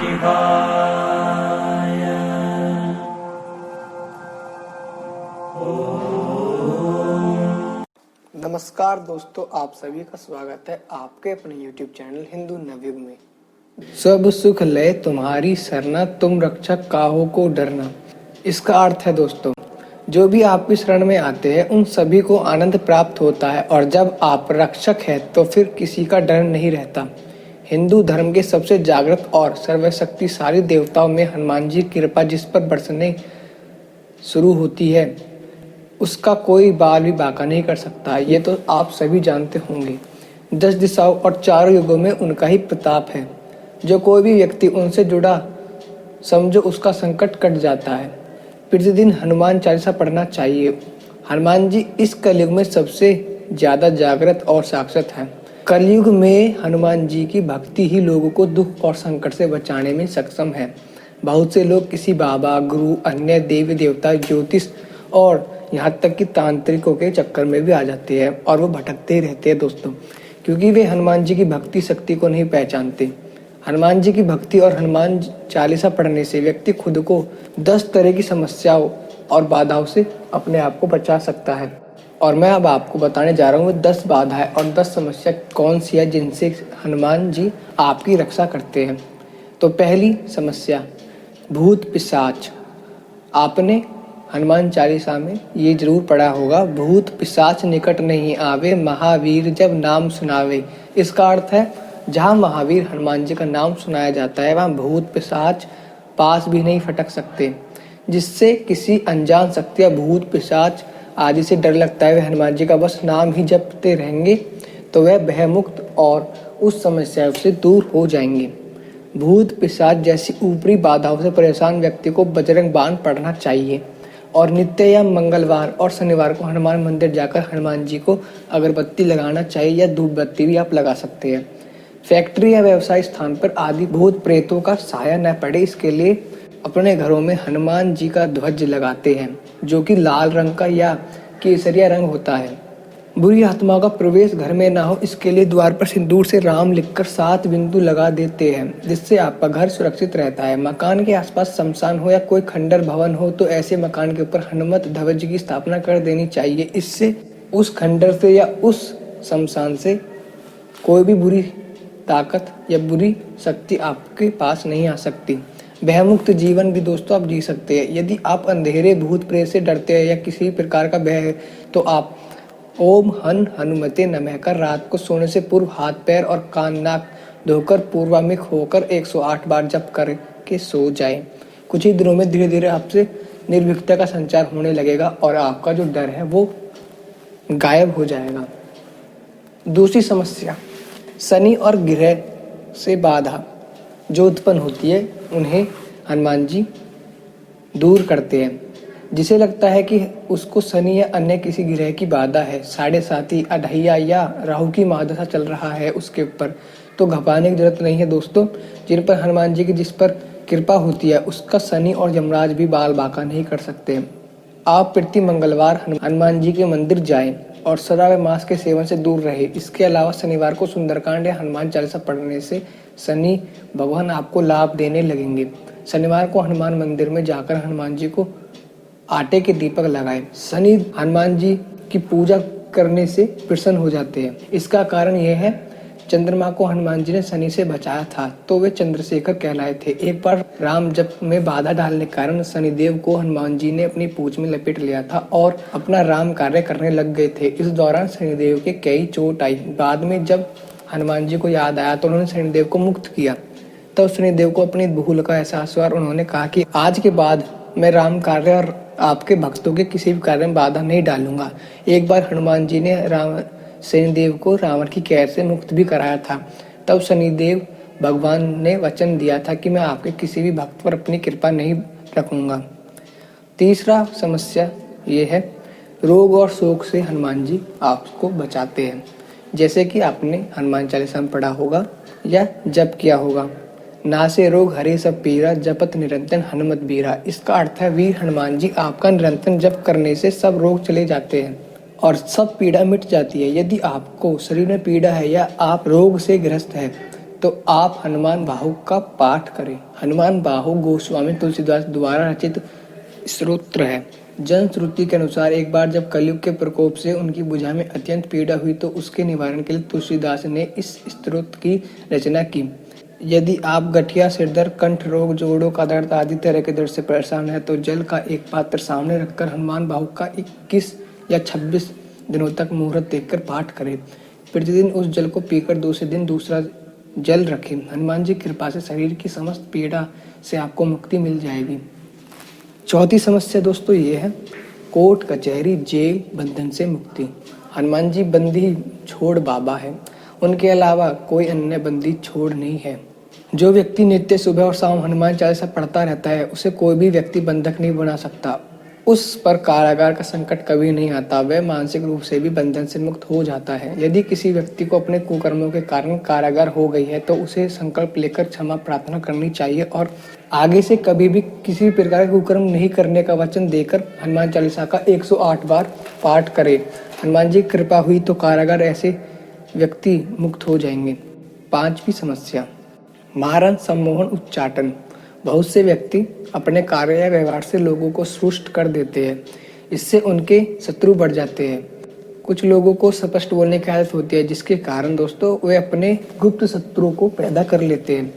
शिवाय। नमस्कार दोस्तों, आप सभी का स्वागत है आपके अपने YouTube चैनल हिंदू नवयुग में। सब सुख ले तुम्हारी सरना, तुम रक्षक काहू को डरना। इसका अर्थ है दोस्तों, जो भी आपकी शरण में आते हैं उन सभी को आनंद प्राप्त होता है, और जब आप रक्षक हैं तो फिर किसी का डर नहीं रहता। हिंदू धर्म के सबसे जागृत और सर्वशक्तिशाली देवताओं में हनुमान जी की कृपा जिस पर बरसने शुरू होती है, उसका कोई बाल भी बांका नहीं कर सकता। ये तो आप सभी जानते होंगे। 10 दिशाओं और चारों युगों में उनका ही प्रताप है। जो कोई भी व्यक्ति उनसे जुड़ा, समझो उसका संकट कट जाता है। प्रतिदिन हनुमान चालीसा पढ़ना चाहिए। हनुमान जी इस कलयुग में सबसे ज्यादा जागृत और साक्षात है। कलयुग में हनुमान जी की भक्ति ही लोगों को दुख और संकट से बचाने में सक्षम है। बहुत से लोग किसी बाबा, गुरु, अन्य देवी देवता, ज्योतिष और यहाँ तक कि तांत्रिकों के चक्कर में भी आ जाते हैं, और वो भटकते ही रहते हैं दोस्तों, क्योंकि वे हनुमान जी की भक्ति शक्ति को नहीं पहचानते। हनुमान जी की भक्ति और हनुमान चालीसा पढ़ने से व्यक्ति खुद को 10 तरह की समस्याओं और बाधाओं से अपने आप को बचा सकता है। और मैं अब आपको बताने जा रहा हूँ 10 बाधाएं और 10 समस्या कौन सी है जिनसे हनुमान जी आपकी रक्षा करते हैं। तो पहली समस्या, भूत पिशाच। आपने हनुमान चालीसा में ये जरूर पढ़ा होगा, भूत पिशाच निकट नहीं आवे, महावीर जब नाम सुनावे। इसका अर्थ है, जहाँ महावीर हनुमान जी का नाम सुनाया जाता है वहाँ भूत पिशाच पास भी नहीं फटक सकते। जिससे किसी अनजान शक्ति या भूत पिशाच आदि से डर लगता है, वे हनुमान जी का बस नाम ही जपते रहेंगे तो वह भयमुक्त और उस समस्या से दूर हो जाएंगे। भूत पिशाच जैसी ऊपरी बाधाओं से परेशान व्यक्ति को बजरंग बाण पढ़ना चाहिए, और नित्य या मंगलवार और शनिवार को हनुमान मंदिर जाकर हनुमान जी को अगरबत्ती लगाना चाहिए, या धूप बत्ती भी आप लगा सकते हैं। फैक्ट्री या व्यवसाय स्थान पर आदि भूत प्रेतों का साया न पड़े, इसके लिए अपने घरों में हनुमान जी का ध्वज लगाते हैं, जो कि लाल रंग का या केसरिया रंग होता है। बुरी आत्माओं का प्रवेश घर में ना हो, इसके लिए द्वार पर सिंदूर से राम लिखकर 7 बिंदु लगा देते हैं, जिससे आपका घर सुरक्षित रहता है। मकान के आसपास शमशान हो या कोई खंडर भवन हो तो ऐसे मकान के ऊपर हनुमत ध्वज की स्थापना कर देनी चाहिए। इससे उस खंडर से या उस शमशान से कोई भी बुरी ताकत या बुरी शक्ति आपके पास नहीं आ सकती। भयमुक्त जीवन भी दोस्तों आप जी सकते हैं। यदि आप अंधेरे, भूत प्रेत से डरते हैं या किसी प्रकार का भय है, तो आप ओम हन हनुमते नमः कर रात को सोने से पूर्व हाथ पैर और कान नाक धोकर पूर्वामुख होकर 108 बार जप करके सो जाएं। कुछ ही दिनों में धीरे धीरे आपसे निर्भीकता का संचार होने लगेगा और आपका जो डर है वो गायब हो जाएगा। दूसरी समस्या, शनि और ग्रह से बाधा जो उत्पन्न होती है, उन्हें हनुमान जी दूर करते हैं। जिसे लगता है कि उसको शनि या अन्य किसी ग्रह की बाधा है, 7.5 अढ़ैया या राहु की महादशा चल रहा है उसके ऊपर, तो घबराने की जरूरत नहीं है दोस्तों। जिन पर हनुमान जी की जिस पर कृपा होती है, उसका शनि और यमराज भी बाल बांका नहीं कर सकते। आप प्रति मंगलवार हनुमान जी के मंदिर जाएं और सदा व मांस के सेवन से दूर रहे। इसके अलावा शनिवार को सुंदरकांड या हनुमान चालीसा पढ़ने से शनि भगवान आपको लाभ देने लगेंगे। शनिवार को हनुमान मंदिर में जाकर हनुमान जी को आटे के दीपक लगाएं। शनि हनुमान जी की पूजा करने से प्रसन्न हो जाते हैं। इसका कारण यह है, चंद्रमा को हनुमान जी ने शनि से बचाया था तो वे चंद्रशेखर कहलाए थे। एक बार राम जप में बाधा डालने के कारण शनिदेव को हनुमान जी ने अपनी पूंछ में लपेट लिया था और अपना राम कार्य करने लग गए थे। इस दौरान शनिदेव के कई चोट आई। बाद में जब हनुमान जी को याद आया तो उन्होंने शनिदेव को मुक्त किया। तब शनिदेव को अपनी भूल का एहसास हुआ और उन्होंने कहा कि आज के बाद मैं राम कार्य और आपके भक्तों के किसी भी कार्य में बाधा नहीं डालूंगा। एक बार हनुमान जी ने शनिदेव को रावण की कैद से मुक्त भी कराया था। तब शनिदेव भगवान ने वचन दिया था कि मैं आपके किसी भी भक्त पर अपनी कृपा नहीं रखूंगा। तीसरा समस्या ये है, रोग और शोक से हनुमान जी आपको बचाते हैं। जैसे कि आपने हनुमान चालीसा में पढ़ा होगा या जप किया होगा, नासे रोग हरे सब पीरा, जपत निरंतर हनुमत बीरा। इसका अर्थ है, वीर हनुमान जी आपका निरंतर जप करने से सब रोग चले जाते हैं और सब पीड़ा मिट जाती है। यदि आपको शरीर में पीड़ा है या आप रोग से ग्रस्त है तो आप हनुमान बाहु का पाठ करें। हनुमान बाहु गोस्वामी तुलसीदास द्वारा रचित स्तोत्र है। जनश्रुति के अनुसार एक बार जब कलयुग के प्रकोप से उनकी भुजा में अत्यंत पीड़ा हुई तो उसके निवारण के लिए तुलसीदास ने इस स्तोत्र की रचना की। यदि आप गठिया, सिरदर्द, कंठ रोग, जोड़ों का दर्द आदि तरह के दर्द से परेशान है तो जल का एक पात्र सामने रखकर हनुमान बाहु का 21 या 26 दिनों तक मुहूर्त देखकर पाठ करें। प्रतिदिन उस जल को पीकर दूसरे दिन दूसरा जल रखें। हनुमान जी की कृपा से शरीर की समस्त पीड़ा से आपको मुक्ति मिल जाएगी। चौथी समस्या दोस्तों ये है कोर्ट कचहरी जेल बंधन से मुक्ति। हनुमान जी बंदी छोड़ बाबा है, उनके अलावा कोई अन्य बंदी छोड़ नहीं है। जो व्यक्ति नित्य सुबह और शाम हनुमान चालीसा पढ़ता रहता है उसे कोई भी व्यक्ति बंधक नहीं बना सकता। उस पर कारागार का संकट कभी नहीं आता, वह मानसिक रूप से भी बंधन से मुक्त हो जाता है। यदि किसी व्यक्ति को अपने कुकर्मों के कारण कारागार हो गई है तो उसे संकल्प लेकर क्षमा प्रार्थना करनी चाहिए और आगे से कभी भी किसी प्रकार का कुकर्म नहीं करने का वचन देकर हनुमान चालीसा का 108 बार पाठ करे। हनुमान जी की कृपा हुई तो कारागार ऐसे व्यक्ति मुक्त हो जाएंगे। पांचवी समस्या मारण, सम्मोहन, उच्चाटन। बहुत से व्यक्ति अपने कार्य या व्यवहार से लोगों को रुष्ट कर देते हैं, इससे उनके शत्रु बढ़ जाते हैं। कुछ लोगों को स्पष्ट बोलने की आदत होती है जिसके कारण दोस्तों वे अपने गुप्त शत्रुओं को पैदा कर लेते हैं।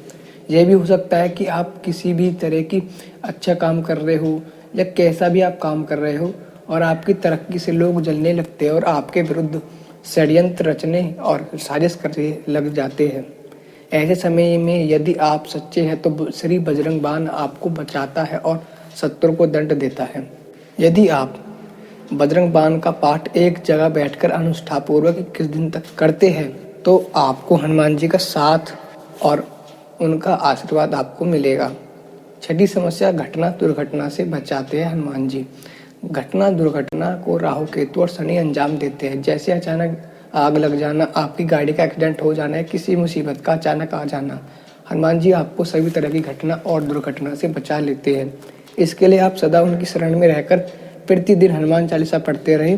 यह भी हो सकता है कि आप किसी भी तरह की अच्छा काम कर रहे हो या कैसा भी आप काम कर रहे हो और आपकी तरक्की से लोग जलने लगते हैं और आपके विरुद्ध षड्यंत्र रचने और साजिश करने लग जाते हैं। ऐसे समय में यदि आप सच्चे हैं तो श्री बजरंग बाण आपको बचाता है और शत्रु को दंड देता है। यदि आप बजरंग बाण का पाठ एक जगह बैठकर अनुष्ठापूर्वक 21 दिन तक करते हैं तो आपको हनुमान जी का साथ और उनका आशीर्वाद आपको मिलेगा। छठी समस्या घटना दुर्घटना से बचाते हैं हनुमान जी। घटना दुर्घटना को राहु केतु और शनि अंजाम देते हैं, जैसे अचानक आग लग जाना, आपकी गाड़ी का एक्सीडेंट हो जाना है, किसी मुसीबत का अचानक आ जाना। हनुमान जी आपको सभी तरह की घटना और दुर्घटना से बचा लेते हैं। इसके लिए आप सदा उनकी शरण में रहकर प्रतिदिन हनुमान चालीसा पढ़ते रहे।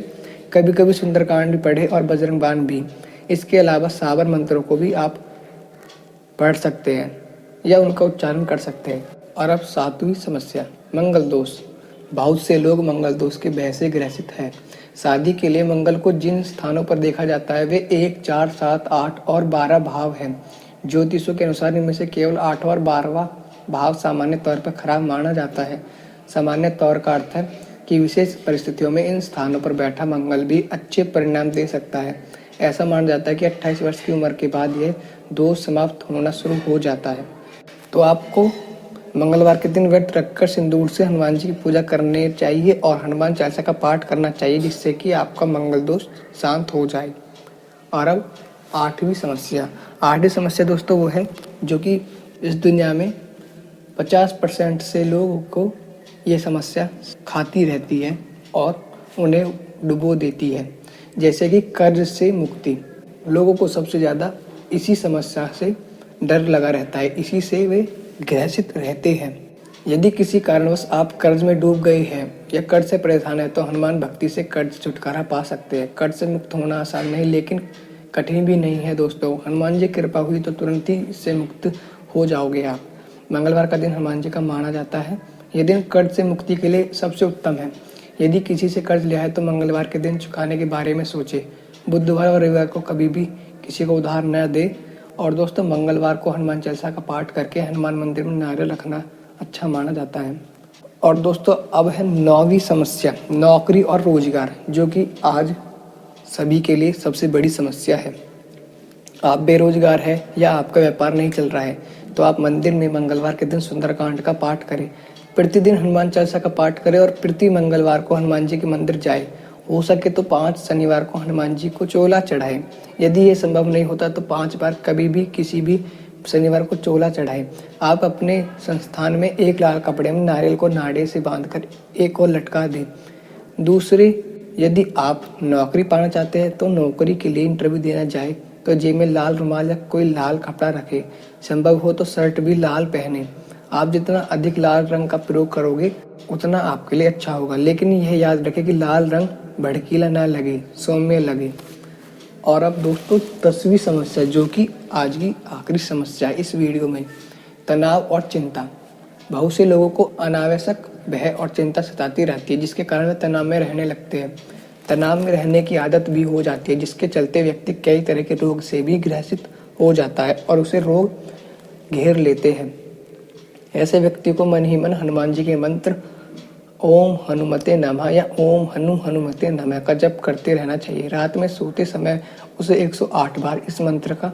कभी कभी सुंदरकांड भी पढ़े और बजरंग बाण भी। इसके अलावा साबर मंत्रों को भी आप पढ़ सकते हैं या उनका उच्चारण कर सकते हैं। और अब सातवीं समस्या मंगल दोष। बहुत से लोग मंगल दोष के भय से ग्रसित हैं। शादी के लिए मंगल को जिन स्थानों पर देखा जाता है वे 1, 4, 7, 8 और 12 भाव हैं। ज्योतिषों के अनुसार इनमें से केवल 8वां और 12वां भाव सामान्य तौर पर खराब माना जाता है। सामान्य तौर का अर्थ है कि विशेष परिस्थितियों में इन स्थानों पर बैठा मंगल भी अच्छे परिणाम दे सकता है। ऐसा माना जाता है कि 28 वर्ष की उम्र के बाद यह दोष समाप्त होना शुरू हो जाता है। तो आपको मंगलवार के दिन व्रत रखकर सिंदूर से हनुमान जी की पूजा करनी चाहिए और हनुमान चालीसा का पाठ करना चाहिए, जिससे कि आपका मंगल दोष शांत हो जाए। और अब आठवीं समस्या दोस्तों वो है जो कि इस दुनिया में 50% से लोगों को ये समस्या खाती रहती है और उन्हें डुबो देती है, जैसे कि कर्ज से मुक्ति। लोगों को सबसे ज़्यादा इसी समस्या से डर लगा रहता है, इसी से वे ग्रसित रहते हैं। यदि किसी कारणवश आप कर्ज में डूब गए हैं या कर्ज से परेशान है तो हनुमान भक्ति से कर्ज से छुटकारा पा सकते हैं। कर्ज से मुक्त होना आसान नहीं लेकिन कठिन भी नहीं है दोस्तों। हनुमान जी की कृपा हुई तो तुरंत ही इससे मुक्त हो जाओगे आप। मंगलवार का दिन हनुमान जी का माना जाता है। यह दिन कर्ज से मुक्ति के लिए सबसे उत्तम है। यदि किसी से कर्ज लिया है तो मंगलवार के दिन चुकाने के बारे में सोचे। बुधवार और रविवार को कभी भी किसी को उधार न दे। और दोस्तों मंगलवार को हनुमान चालीसा का पाठ करके हनुमान मंदिर में नारियल रखना अच्छा माना जाता है। और दोस्तों अब है 9वीं समस्या नौकरी और रोजगार, जो कि आज सभी के लिए सबसे बड़ी समस्या है। आप बेरोजगार हैं या आपका व्यापार नहीं चल रहा है तो आप मंदिर में मंगलवार के दिन सुंदरकांड का पाठ करें। प्रतिदिन हनुमान चालीसा का पाठ करें और प्रति मंगलवार को हनुमान जी के मंदिर जाए। हो सके तो 5 शनिवार को हनुमान जी को चोला चढ़ाएं। यदि ये संभव नहीं होता तो 5 बार कभी भी किसी भी शनिवार को चोला चढ़ाएं। आप अपने संस्थान में एक लाल कपड़े में नारियल को नाड़े से बांधकर एक और लटका दें। दूसरे, यदि आप नौकरी पाना चाहते हैं तो नौकरी के लिए इंटरव्यू देना जाए तो जेब में लाल रुमाल या कोई लाल कपड़ा रखें। संभव हो तो शर्ट भी लाल पहने। आप जितना अधिक लाल रंग का प्रयोग करोगे उतना आपके लिए अच्छा होगा, लेकिन यह याद रखें कि लाल रंग भड़कीला ना लगे, सौम्य लगे। और अब दोस्तों 10वीं समस्या, जो कि आज की आखिरी समस्या है इस वीडियो में, तनाव और चिंता। बहुत से लोगों को अनावश्यक भय और चिंता सताती रहती है, जिसके कारण वे तनाव में रहने लगते हैं। तनाव में रहने की आदत भी हो जाती है, जिसके चलते व्यक्ति कई तरह के रोग से भी ग्रसित हो जाता है और उसे रोग घेर लेते हैं। ऐसे व्यक्ति को मन ही मन हनुमान जी के मंत्र ओम हनुमते नमः या ओम हनुमते नमः का जप करते रहना चाहिए। रात में सोते समय उसे 108 बार इस मंत्र का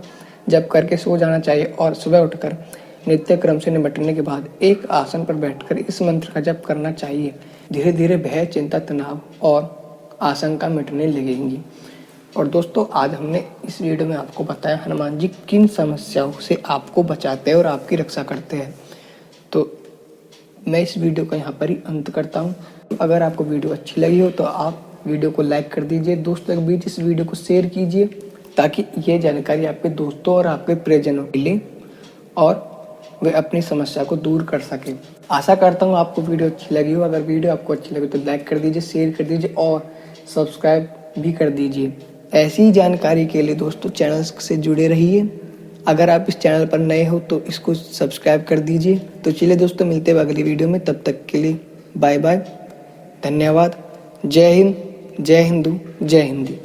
जप करके सो जाना चाहिए और सुबह उठकर नित्य क्रम से निपटने के बाद एक आसन पर बैठकर इस मंत्र का जप करना चाहिए। धीरे धीरे भय, चिंता, तनाव और आशंका मिटने लगेंगी। और दोस्तों, आज हमने इस वीडियो में आपको बताया हनुमान जी किन समस्याओं से आपको बचाते हैं और आपकी रक्षा करते हैं। तो मैं इस वीडियो का यहाँ पर ही अंत करता हूँ। अगर आपको वीडियो अच्छी लगी हो तो आप वीडियो को लाइक कर दीजिए, दोस्तों के बीच इस वीडियो को शेयर कीजिए, ताकि ये जानकारी आपके दोस्तों और आपके प्रियजनों के लिए और वे अपनी समस्या को दूर कर सकें। आशा करता हूँ आपको वीडियो अच्छी लगी हो। अगर वीडियो आपको अच्छी लगे तो लाइक कर दीजिए, शेयर कर दीजिए और सब्सक्राइब भी कर दीजिए। ऐसी जानकारी के लिए दोस्तों चैनल से जुड़े रहिए। अगर आप इस चैनल पर नए हो तो इसको सब्सक्राइब कर दीजिए। तो चलिए दोस्तों, मिलते हैं अगली वीडियो में। तब तक के लिए बाय बाय, धन्यवाद। जय हिंद, जय हिंदू, जय हिंदी।